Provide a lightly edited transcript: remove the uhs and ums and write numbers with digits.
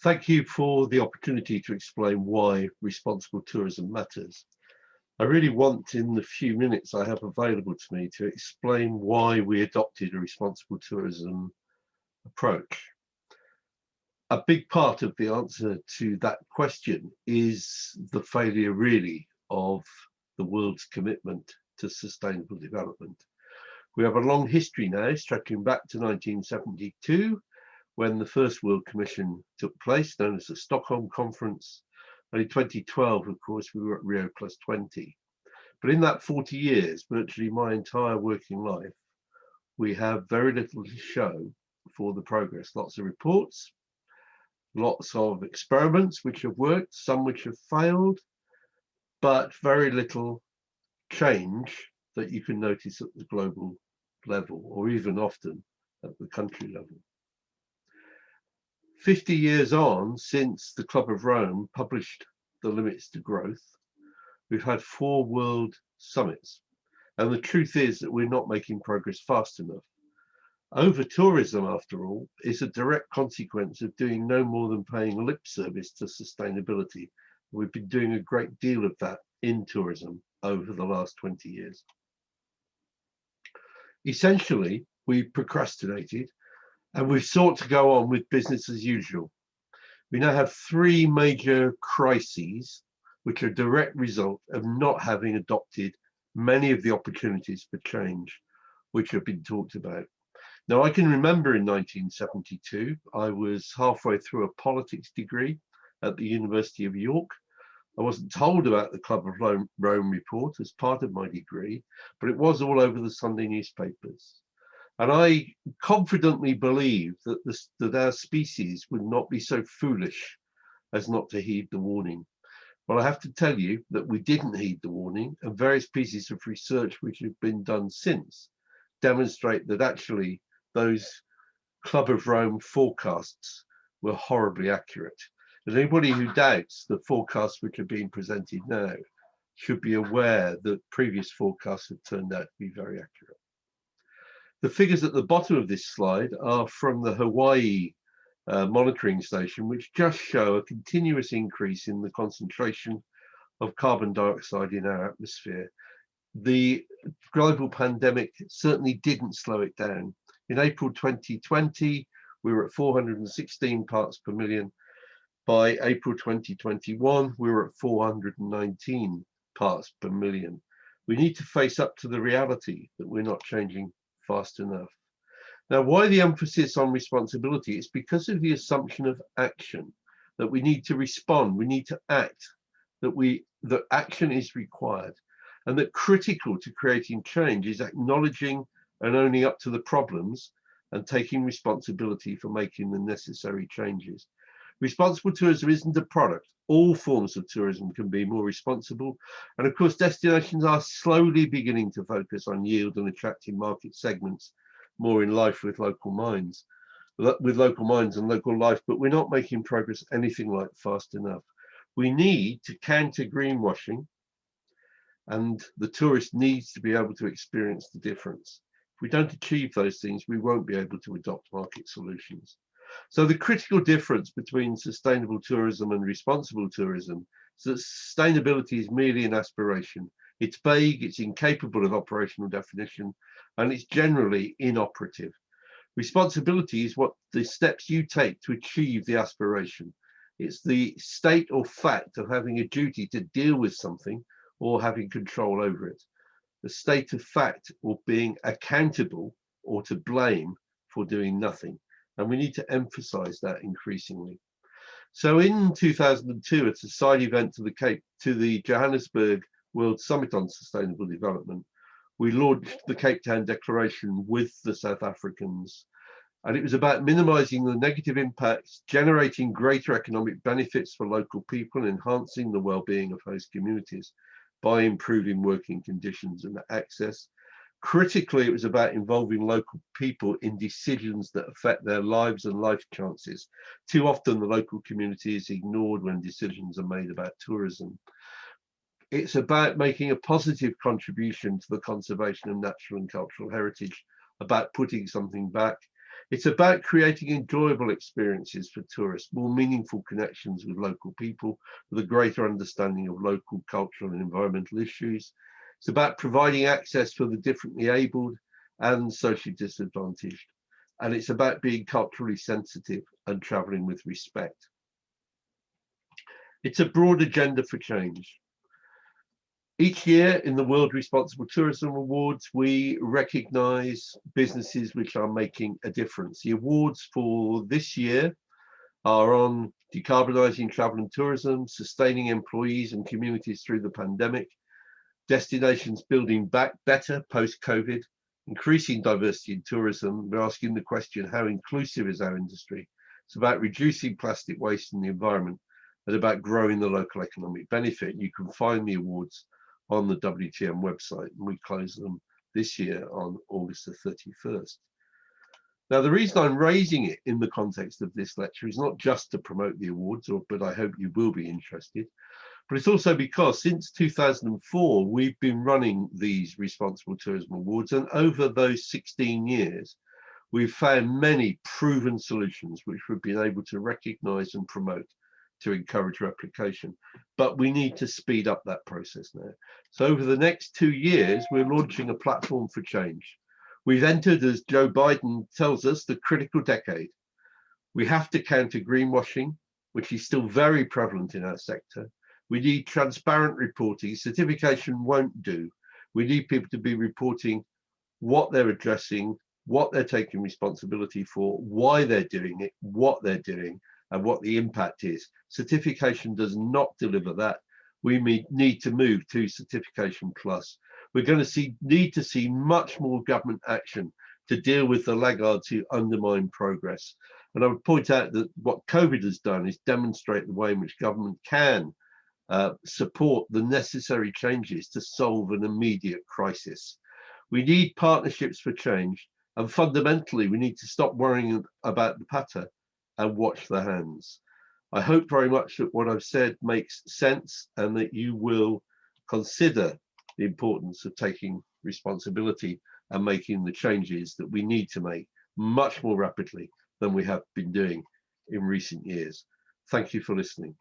Thank you for the opportunity to explain why responsible tourism matters. I really want, in the few minutes I have available to me, to explain why we adopted a responsible tourism approach. A big part of the answer to that question is the failure, really, of the world's commitment to sustainable development. We have a long history now, stretching back to 1972, when the first World Commission took place, known as the Stockholm Conference. And in 2012, of course, we were at Rio+20. But in that 40 years, virtually my entire working life, we have very little to show for the progress. Lots of reports, lots of experiments which have worked, some which have failed, but very little change that you can notice at the global level, or even often at the country level. 50 years on, since the Club of Rome published the limits to growth, we've had 4 world summits. And the truth is that we're not making progress fast enough. Over tourism, after all, is a direct consequence of doing no more than paying lip service to sustainability. We've been doing a great deal of that in tourism over the last 20 years. Essentially, we procrastinated and we've sought to go on with business as usual. We now have 3 major crises, which are a direct result of not having adopted many of the opportunities for change, which have been talked about. Now, I can remember in 1972, I was halfway through a politics degree at the University of York. I wasn't told about the Club of Rome report as part of my degree, but it was all over the Sunday newspapers. And I confidently believed that our species would not be so foolish as not to heed the warning. Well, I have to tell you that we didn't heed the warning, and various pieces of research which have been done since demonstrate that actually those Club of Rome forecasts were horribly accurate. And anybody who doubts the forecasts which are being presented now should be aware that previous forecasts have turned out to be very accurate. The figures at the bottom of this slide are from the Hawaii monitoring station, which just show a continuous increase in the concentration of carbon dioxide in our atmosphere. The global pandemic certainly didn't slow it down. In April 2020, we were at 416 parts per million. By April 2021, we were at 419 parts per million. We need to face up to the reality that we're not changing fast enough. Now, why the emphasis on responsibility? It's because of the assumption of action, that we need to respond, we need to act, that action is required, and that critical to creating change is acknowledging and owning up to the problems and taking responsibility for making the necessary changes. Responsible tourism isn't a product. All forms of tourism can be more responsible. And of course, destinations are slowly beginning to focus on yield and attracting market segments more in life with local minds and local life, but we're not making progress anything like fast enough. We need to counter greenwashing, and the tourist needs to be able to experience the difference. If we don't achieve those things, we won't be able to adopt market solutions. So the critical difference between sustainable tourism and responsible tourism is that sustainability is merely an aspiration. It's vague, it's incapable of operational definition, and it's generally inoperative. Responsibility is what the steps you take to achieve the aspiration. It's the state or fact of having a duty to deal with something or having control over it. The state of fact or being accountable or to blame for doing nothing. And we need to emphasize that increasingly. So in 2002, at a side event to the Johannesburg World Summit on Sustainable Development, we launched the Cape Town Declaration with the South Africans. And it was about minimizing the negative impacts, generating greater economic benefits for local people, and enhancing the well-being of host communities by improving working conditions and access. Critically, it was about involving local people in decisions that affect their lives and life chances. Too often, the local community is ignored when decisions are made about tourism. It's about making a positive contribution to the conservation of natural and cultural heritage, about putting something back. It's about creating enjoyable experiences for tourists, more meaningful connections with local people, with a greater understanding of local cultural and environmental issues. It's about providing access for the differently abled and socially disadvantaged. And it's about being culturally sensitive and traveling with respect. It's a broad agenda for change. Each year in the World Responsible Tourism Awards, we recognize businesses which are making a difference. The awards for this year are on decarbonizing travel and tourism, sustaining employees and communities through the pandemic, destinations building back better post-COVID, increasing diversity in tourism. We're asking the question, how inclusive is our industry? It's about reducing plastic waste in the environment and about growing the local economic benefit. You can find the awards on the WTM website, and we close them this year on August the 31st. Now, the reason I'm raising it in the context of this lecture is not just to promote the awards, but I hope you will be interested, but it's also because since 2004, we've been running these Responsible Tourism Awards, and over those 16 years, we've found many proven solutions which we've been able to recognize and promote to encourage replication. But we need to speed up that process now. So over the next 2 years, we're launching a platform for change. We've entered, as Joe Biden tells us, the critical decade. We have to counter greenwashing, which is still very prevalent in our sector. We need transparent reporting. Certification won't do. We need people to be reporting what they're addressing, what they're taking responsibility for, why they're doing it, what they're doing, and what the impact is. Certification does not deliver that. We need to move to Certification Plus. We're going to need to see much more government action to deal with the laggards who undermine progress. And I would point out that what COVID has done is demonstrate the way in which government can support the necessary changes to solve an immediate crisis. We need partnerships for change, and fundamentally, we need to stop worrying about the patter and watch the hands. I hope very much that what I've said makes sense and that you will consider the importance of taking responsibility and making the changes that we need to make much more rapidly than we have been doing in recent years. Thank you for listening.